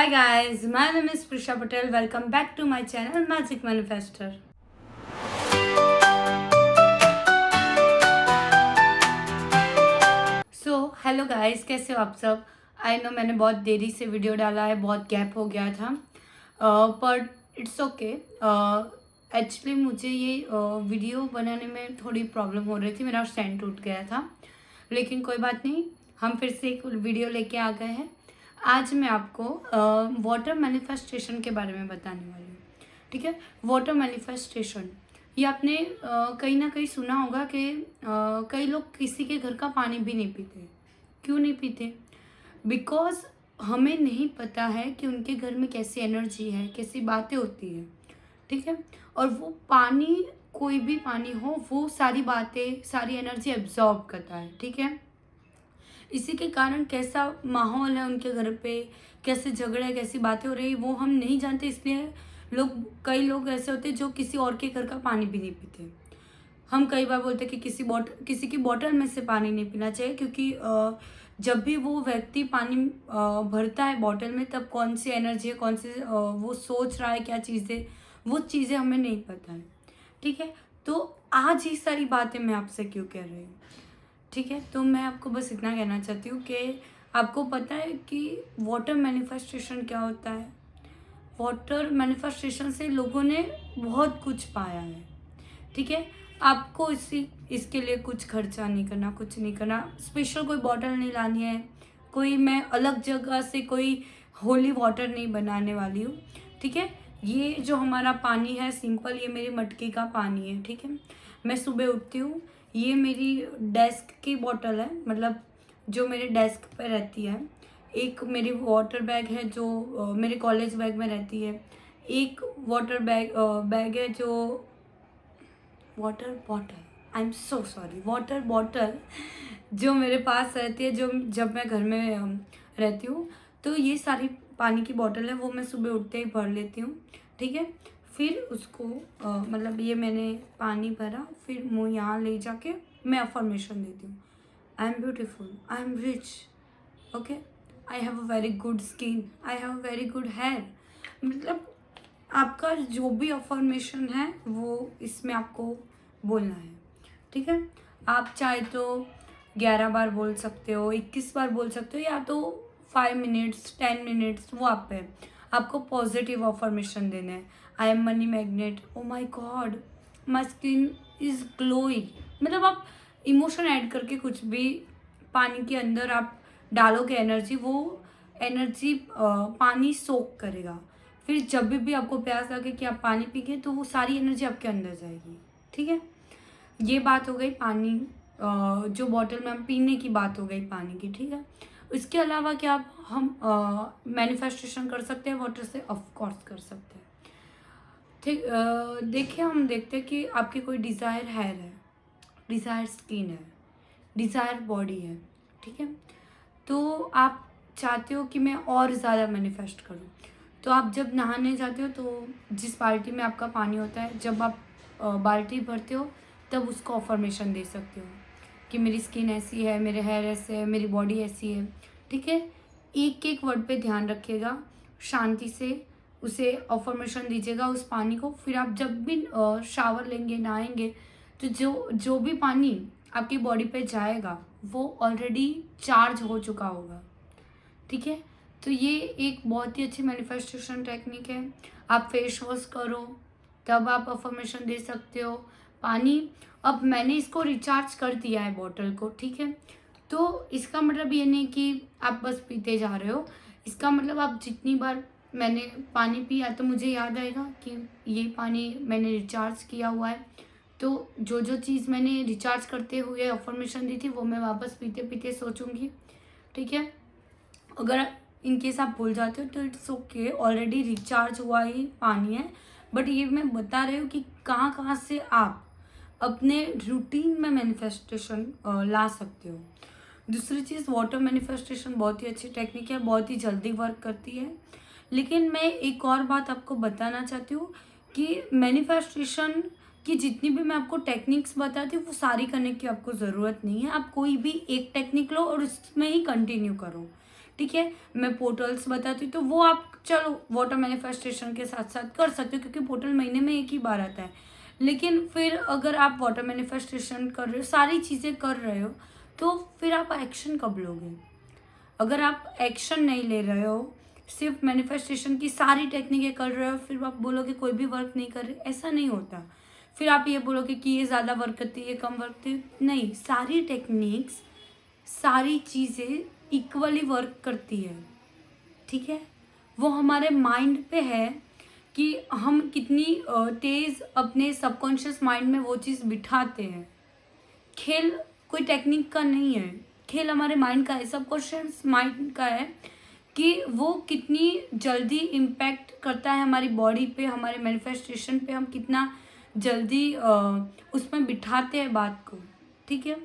Hi guys, my name is Prisha Patel. Welcome back to my channel Magic Manifestor. Hello guys, कैसे हो आप सब। I know मैंने बहुत देरी से वीडियो डाला है, बहुत गैप हो गया था, पर इट्स ओके। एक्चुअली मुझे ये वीडियो बनाने में थोड़ी प्रॉब्लम हो रही थी, मेरा स्टैंड टूट गया था, लेकिन कोई बात नहीं, हम फिर से एक वीडियो लेके आ गए हैं। आज मैं आपको वाटर मैनिफेस्टेशन के बारे में बताने वाली हूँ। ठीक है, वाटर मैनिफेस्टेशन ये आपने कहीं ना कहीं सुना होगा कि कई लोग किसी के घर का पानी भी नहीं पीते। क्यों नहीं पीते? बिकॉज हमें नहीं पता है कि उनके घर में कैसी एनर्जी है, कैसी बातें होती है। ठीक है, और वो पानी, कोई भी पानी हो, वो सारी बातें, सारी एनर्जी एब्जॉर्ब करता है। ठीक है, इसी के कारण कैसा माहौल है उनके घर पे, कैसे झगड़े, कैसी बातें हो रही, वो हम नहीं जानते। इसलिए कई लोग ऐसे होते हैं जो किसी और के घर का पानी भी नहीं पीते। हम कई बार बोलते हैं कि किसी की बॉटल में से पानी नहीं पीना चाहिए, क्योंकि जब भी वो व्यक्ति पानी भरता है बॉटल में, तब कौन सी एनर्जी है, कौन से वो सोच रहा है, क्या चीज़ें, वो चीज़ें हमें नहीं पता है। ठीक है, तो आज ये सारी बातें मैं आपसे क्यों कह रही हूँ। ठीक है, तो मैं आपको बस इतना कहना चाहती हूँ कि आपको पता है कि वाटर मैनिफेस्टेशन क्या होता है। वाटर मैनिफेस्टेशन से लोगों ने बहुत कुछ पाया है। ठीक है, आपको इसके लिए कुछ खर्चा नहीं करना, कुछ नहीं करना, स्पेशल कोई बॉटल नहीं लानी है, कोई मैं अलग जगह से कोई होली वाटर नहीं बनाने वाली हूँ। ठीक है, ये जो हमारा पानी है सिंपल, ये मेरी मटके का पानी है। ठीक है, मैं सुबह उठती हूँ, ये मेरी डेस्क की बॉटल है, मतलब जो मेरे डेस्क पे रहती है। एक मेरी वाटर बैग है जो मेरे कॉलेज बैग में रहती है। एक वाटर बैग है जो water bottle, I am so sorry, water bottle जो मेरे पास रहती है, जो जब मैं घर में रहती हूँ। तो ये सारी पानी की बॉटल है, वो मैं सुबह उठते ही भर लेती हूँ। ठीक है, फिर उसको मतलब ये मैंने पानी भरा, फिर मुँह यहाँ ले जाके मैं अफर्मेशन देती हूँ। I am beautiful, I am rich, okay, I have a very good skin, I have a very good hair. मतलब आपका जो भी अफर्मेशन है वो इसमें आपको बोलना है। ठीक है, आप चाहे तो 11 बार बोल सकते हो, 21 बार बोल सकते हो, या तो 5 मिनट्स, 10 मिनट्स, वो आप पे है। आपको पॉजिटिव अफर्मेशन देना है। I am money magnet, oh my god, my skin is glowing. मतलब आप इमोशन ऐड करके कुछ भी पानी के अंदर आप डालोगे एनर्जी, वो एनर्जी पानी सोक करेगा। फिर जब भी आपको प्यास लगे कि आप पानी पिए, तो वो सारी एनर्जी आपके अंदर जाएगी। ठीक है, ये बात हो गई पानी, जो बॉटल में हम पीने की बात हो गई पानी की। ठीक है, इसके अलावा क्या हम मैनिफेस्टेशन कर सकते हैं वाटर से? ऑफ कोर्स कर सकते हैं। ठीक, देखिए, हम देखते हैं कि आपकी कोई डिज़ायर हेयर है, डिज़ायर स्किन है, डिज़ायर बॉडी है। ठीक है, तो आप चाहते हो कि मैं और ज़्यादा मैनिफेस्ट करूँ, तो आप जब नहाने जाते हो, तो जिस बाल्टी में आपका पानी होता है, जब आप बाल्टी भरते हो, तब उसको अफर्मेशन दे सकते हो कि मेरी स्किन ऐसी है, मेरे हेयर ऐसे है, मेरी बॉडी ऐसी है। ठीक है, एक एक वर्ड पे ध्यान रखिएगा, शांति से उसे अफर्मेशन दीजिएगा उस पानी को। फिर आप जब भी शावर लेंगे, नहाएंगे, तो जो जो भी पानी आपकी बॉडी पे जाएगा वो ऑलरेडी चार्ज हो चुका होगा। ठीक है, तो ये एक बहुत ही अच्छी मैनिफेस्टेशन टेक्निक है। आप फेस वॉश करो, तब आप अफर्मेशन दे सकते हो। पानी, अब मैंने इसको रिचार्ज कर दिया है बॉटल को। ठीक है, तो इसका मतलब ये नहीं कि आप बस पीते जा रहे हो। इसका मतलब आप जितनी बार मैंने पानी पिया, तो मुझे याद आएगा कि ये पानी मैंने रिचार्ज किया हुआ है। तो जो जो चीज़ मैंने रिचार्ज करते हुए अफर्मेशन दी थी, वो मैं वापस पीते पीते सोचूंगी। ठीक है, अगर इनकेस आप भूल जाते हो तो इट्स ओके, ऑलरेडी रिचार्ज हुआ ही पानी है। बट ये मैं बता रही हूँ कि कहाँ कहाँ से आप अपने रूटीन में मैनिफेस्टेशन ला सकते हो। दूसरी चीज़, वाटर मैनिफेस्टेशन बहुत ही अच्छी टेक्निक है, बहुत ही जल्दी वर्क करती है। लेकिन मैं एक और बात आपको बताना चाहती हूँ कि मैनिफेस्टेशन की जितनी भी मैं आपको टेक्निक्स बताती हूँ, वो सारी करने की आपको ज़रूरत नहीं है। आप कोई भी एक टेक्निक लो और उसमें ही कंटिन्यू करो। ठीक है। मैं पोर्टल्स बताती हूँ, तो वो आप चलो वाटर मैनिफेस्टेशन के साथ साथ कर सकते हो, क्योंकि पोर्टल महीने में एक ही बार आता है। लेकिन फिर अगर आप वाटर मैनिफेस्टेशन कर रहे हो, सारी चीज़ें कर रहे हो, तो फिर आप एक्शन कब लोगे? अगर आप एक्शन नहीं ले रहे हो, सिर्फ मैनिफेस्टेशन की सारी टेक्निकें कर रहे हो, फिर आप बोलोगे कोई भी वर्क नहीं कर रहे, ऐसा नहीं होता। फिर आप ये बोलोगे कि ये ज़्यादा वर्क करती है, ये कम वर्क करती है, नहीं, सारी टेक्निक्स, सारी चीज़ें इक्वली वर्क करती है, ठीक है। वो हमारे माइंड पे है कि हम कितनी तेज़ अपने सबकॉन्शियस माइंड में वो चीज़ बिठाते हैं। खेल कोई टेक्निक का नहीं है, खेल हमारे माइंड का है, सबकॉन्शियस माइंड का है कि वो कितनी जल्दी इम्पैक्ट करता है हमारी बॉडी पे, हमारे मैनिफेस्टेशन पे, हम कितना जल्दी उसमें बिठाते हैं बात को, ठीक है।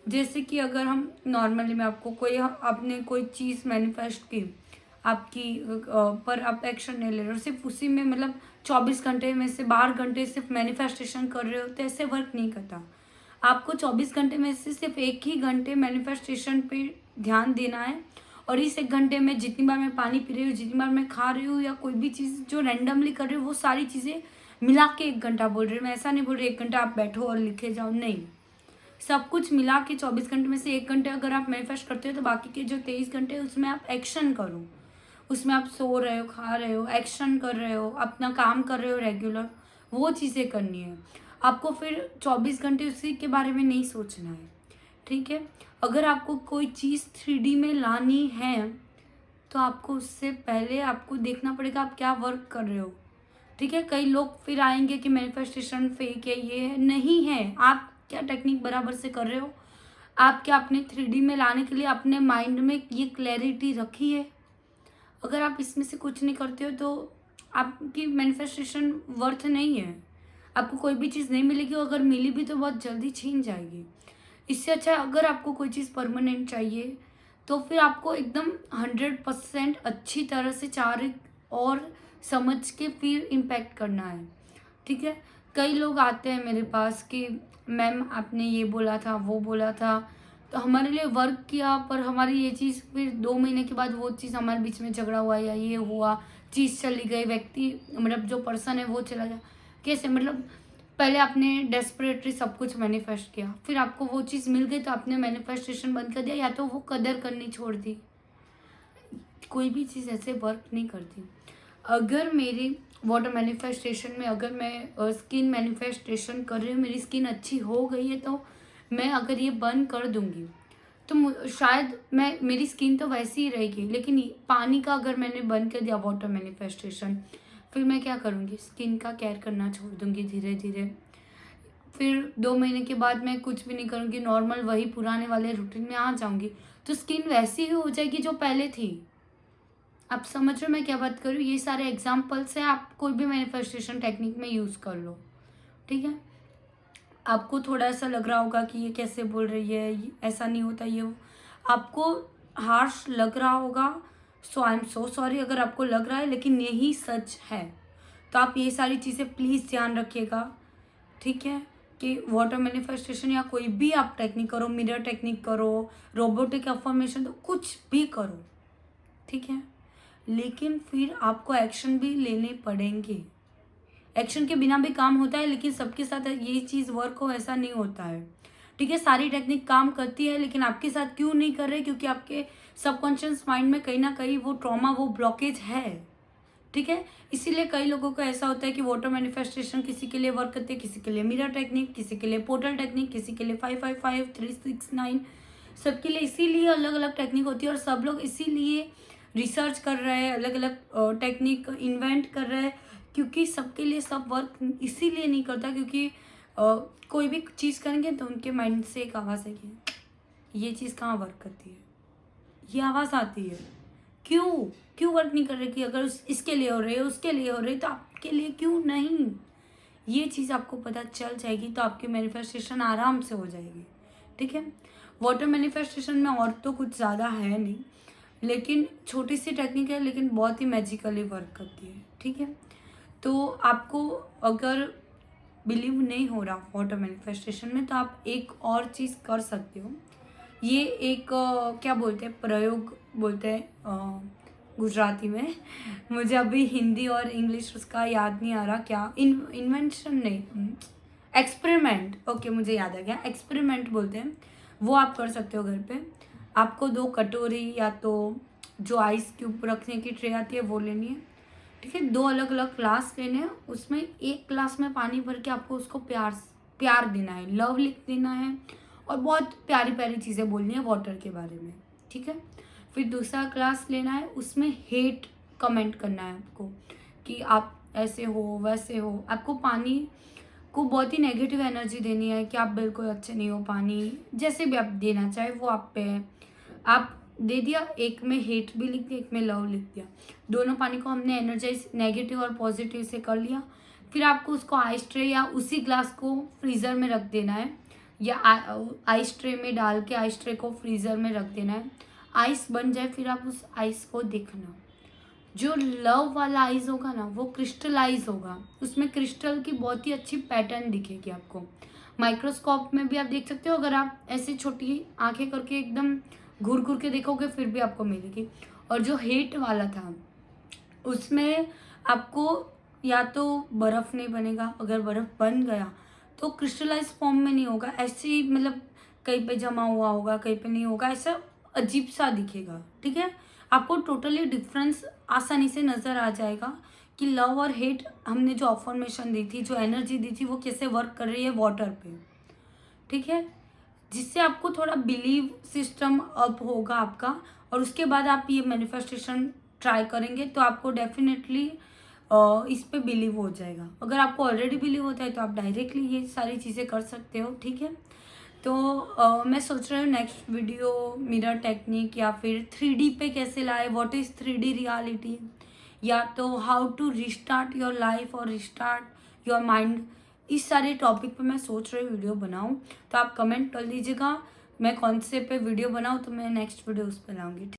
जैसे कि अगर हम नॉर्मली, मैं आपको कोई, आपने कोई चीज़ मैनिफेस्ट की आपकी, पर आप एक्शन नहीं ले रहे हो, सिर्फ उसी में मतलब 24 घंटे में से 12 घंटे सिर्फ मैनिफेस्टेशन कर रहे हो, तो ऐसे वर्क नहीं करता। आपको 24 घंटे में से सिर्फ एक ही घंटे मैनिफेस्टेशन पे ध्यान देना है, और इस एक घंटे में जितनी बार मैं पानी पी रही हूँ, जितनी बार मैं खा रही हूँ, या कोई भी चीज़ जो रैंडमली कर रही हूँ, वो सारी चीज़ें मिला के 1 घंटा बोल रही हूँ। मैं ऐसा नहीं बोल रही 1 घंटा आप बैठो और लिखे जाओ, नहीं, सब कुछ मिला के 24 घंटे में से 1 घंटे अगर आप मैनिफेस्ट करते हो, तो बाकी के जो 23 घंटे हैं उसमें आप एक्शन करो। उसमें आप सो रहे हो, खा रहे हो, एक्शन कर रहे हो, अपना काम कर रहे हो रेगुलर, वो चीज़ें करनी है आपको। फिर 24 घंटे उसी के बारे में नहीं सोचना है, ठीक है। अगर आपको कोई चीज़ 3D में लानी है, तो आपको उससे पहले आपको देखना पड़ेगा आप क्या वर्क कर रहे हो, ठीक है। कई लोग फिर आएंगे कि मैनिफेस्टेशन फेक है, ये है, नहीं है। आप क्या टेक्निक बराबर से कर रहे हो? आप क्या अपने 3D में लाने के लिए अपने माइंड में ये क्लैरिटी रखी है? अगर आप इसमें से कुछ नहीं करते हो, तो आपकी मैनिफेस्टेशन वर्थ नहीं है। आपको कोई भी चीज़ नहीं मिलेगी, अगर मिली भी तो बहुत जल्दी छीन जाएगी। इससे अच्छा है, अगर आपको कोई चीज़ परमानेंट चाहिए, तो फिर आपको एकदम 100% अच्छी तरह से चार और समझ के फिर इम्पैक्ट करना है, ठीक है। कई लोग आते हैं मेरे पास कि मैम आपने ये बोला था, वो बोला था, तो हमारे लिए वर्क किया, पर हमारी ये चीज़ फिर 2 महीने के बाद वो चीज़ हमारे बीच में झगड़ा हुआ, या ये हुआ, चीज़ चली गई, व्यक्ति मतलब जो पर्सन है वो चला गया। कैसे? मतलब पहले आपने डेस्परेटली सब कुछ मैनिफेस्ट किया, फिर आपको वो चीज़ मिल गई, तो आपने मैनिफेस्टेशन बंद कर दिया, या तो वो कदर करनी छोड़ दी। कोई भी चीज़ ऐसे वर्क नहीं करती। अगर मेरी वाटर मैनिफेस्टेशन में, अगर मैं स्किन मैनिफेस्टेशन कर रही हूँ, मेरी स्किन अच्छी हो गई है, तो मैं अगर ये बंद कर दूँगी, तो शायद मेरी स्किन तो वैसी ही रहेगी, लेकिन पानी का अगर मैंने बंद कर दिया वाटर मैनिफेस्टेशन, फिर मैं क्या करूँगी? स्किन का केयर करना छोड़ दूँगी धीरे धीरे। फिर 2 महीने के बाद मैं कुछ भी नहीं करूँगी, नॉर्मल वही पुराने वाले रूटीन में आ जाऊँगी, तो स्किन वैसी ही हो जाएगी जो पहले थी। आप समझ रहे हो मैं क्या बात कर रही हूँ? ये सारे एग्जाम्पल्स हैं, आप कोई भी मैनिफेस्टेशन टेक्निक में यूज़ कर लो, ठीक है। आपको थोड़ा ऐसा लग रहा होगा कि ये कैसे बोल रही है, ऐसा नहीं होता, ये आपको हार्श लग रहा होगा, सो आई एम सो सॉरी अगर आपको लग रहा है, लेकिन यही सच है। तो आप ये सारी चीज़ें प्लीज़ ध्यान रखिएगा, ठीक है। कि वाटर मैनिफेस्टेशन या कोई भी आप टेक्निक करो, मिरर टेक्निक करो, रोबोटिक अफर्मेशन, तो कुछ भी करो, ठीक है। लेकिन फिर आपको एक्शन भी लेने पड़ेंगे। एक्शन के बिना भी काम होता है, लेकिन सबके साथ ये चीज़ वर्क हो ऐसा नहीं होता है, ठीक है। सारी टेक्निक काम करती है, लेकिन आपके साथ क्यों नहीं कर रहे? क्योंकि आपके सबकॉन्शियस माइंड में कहीं ना कहीं वो ट्रॉमा, वो ब्लॉकेज है, ठीक है। इसीलिए कई लोगों को ऐसा होता है कि वाटर मैनिफेस्टेशन किसी के लिए वर्क करती है, किसी के लिए मिरर टेक्निक, किसी के लिए पोर्टल टेक्निक, किसी के लिए 555 369, सबके लिए इसीलिए अलग अलग टेक्निक होती है, और सब लोग इसीलिए रिसर्च कर रहे हैं, अलग अलग टेक्निक इन्वेंट कर रहे हैं, क्योंकि सबके लिए सब वर्क इसीलिए नहीं करता, क्योंकि कोई भी चीज़ करेंगे तो उनके माइंड से एक आवाज़ है कि ये चीज़ कहाँ वर्क करती है, ये आवाज़ आती है, क्यों वर्क नहीं कर रही? कि अगर इसके लिए हो रही है, उसके लिए हो रही है, तो आपके लिए क्यों नहीं? ये चीज़ आपको पता चल जाएगी, तो आपकी मैनिफेस्टेशन आराम से हो जाएगी, ठीक है। वाटर मैनिफेस्टेशन में और तो कुछ ज़्यादा है नहीं, लेकिन छोटी सी टेक्निक है, लेकिन बहुत ही मैजिकली वर्क करती है, ठीक है। तो आपको अगर बिलीव नहीं हो रहा वाटर मैनिफेस्टेशन में, तो आप एक और चीज़ कर सकते हो। ये एक क्या बोलते हैं, प्रयोग बोलते हैं गुजराती में। मुझे अभी हिंदी और इंग्लिश उसका याद नहीं आ रहा, क्या इन्वेंशन नहीं, एक्सपेरिमेंट, ओके मुझे याद आ गया, एक्सपेरिमेंट बोलते हैं। वो आप कर सकते हो घर पे। आपको 2 कटोरी या तो जो आइस क्यूब रखने की ट्रे आती है वो लेनी है, ठीक है। 2 अलग अलग ग्लास लेने हैं, उसमें 1 ग्लास में पानी भर के आपको उसको प्यार देना है, लव लिख देना है और बहुत प्यारी प्यारी चीज़ें बोलनी है वाटर के बारे में, ठीक है। फिर दूसरा ग्लास लेना है, उसमें हेट कमेंट करना है आपको कि आप ऐसे हो वैसे हो। आपको पानी को बहुत ही नेगेटिव एनर्जी देनी है कि आप बिल्कुल अच्छे नहीं हो, पानी जैसे भी आप देना चाहे वो आप पे है। आप दे दिया, एक में हेट भी लिख दिया, एक में लव लिख दिया। दोनों पानी को हमने एनर्जाइज नेगेटिव और पॉजिटिव से कर लिया। फिर आपको उसको आइस ट्रे या उसी ग्लास को फ्रीज़र में रख देना है, या आइस ट्रे में डाल के आइस ट्रे को फ्रीज़र में रख देना है। आइस बन जाए फिर आप उस आइस को देखना, जो लव वाला आइस होगा ना वो क्रिस्टलाइज होगा, उसमें क्रिस्टल की बहुत ही अच्छी पैटर्न दिखेगी आपको। माइक्रोस्कोप में भी आप देख सकते हो, अगर आप ऐसे छोटी आंखें करके एकदम घूर घूर के देखोगे फिर भी आपको मिलेगी। और जो हेट वाला था उसमें आपको या तो बर्फ़ नहीं बनेगा, अगर बर्फ़ बन गया तो क्रिस्टलाइज फॉर्म में नहीं होगा, ऐसे ही मतलब कहीं पे जमा हुआ होगा कहीं पे नहीं होगा, ऐसा अजीब सा दिखेगा, ठीक है। आपको टोटली डिफरेंस आसानी से नज़र आ जाएगा कि लव और हेट हमने जो अफर्मेशन दी थी, जो एनर्जी दी थी, वो कैसे वर्क कर रही है वाटर पे, ठीक है। जिससे आपको थोड़ा बिलीव सिस्टम अप होगा आपका, और उसके बाद आप ये मैनिफेस्टेशन ट्राई करेंगे तो आपको डेफिनेटली इस पे बिलीव हो जाएगा। अगर आपको ऑलरेडी बिलीव होता है तो आप डायरेक्टली ये सारी चीज़ें कर सकते हो, ठीक है। तो मैं सोच रही हूँ नेक्स्ट वीडियो मिरर टेक्निक या फिर 3D पे कैसे लाए, व्हाट इज़ 3D रियलिटी, या तो how to restart your life और रिस्टार्ट योर माइंड, इस सारे टॉपिक पे मैं सोच रही हूँ वीडियो बनाऊँ। तो आप कमेंट कर दीजिएगा मैं कौन से पे वीडियो बनाऊँ, तो मैं नेक्स्ट वीडियो उस पर लाऊँगी।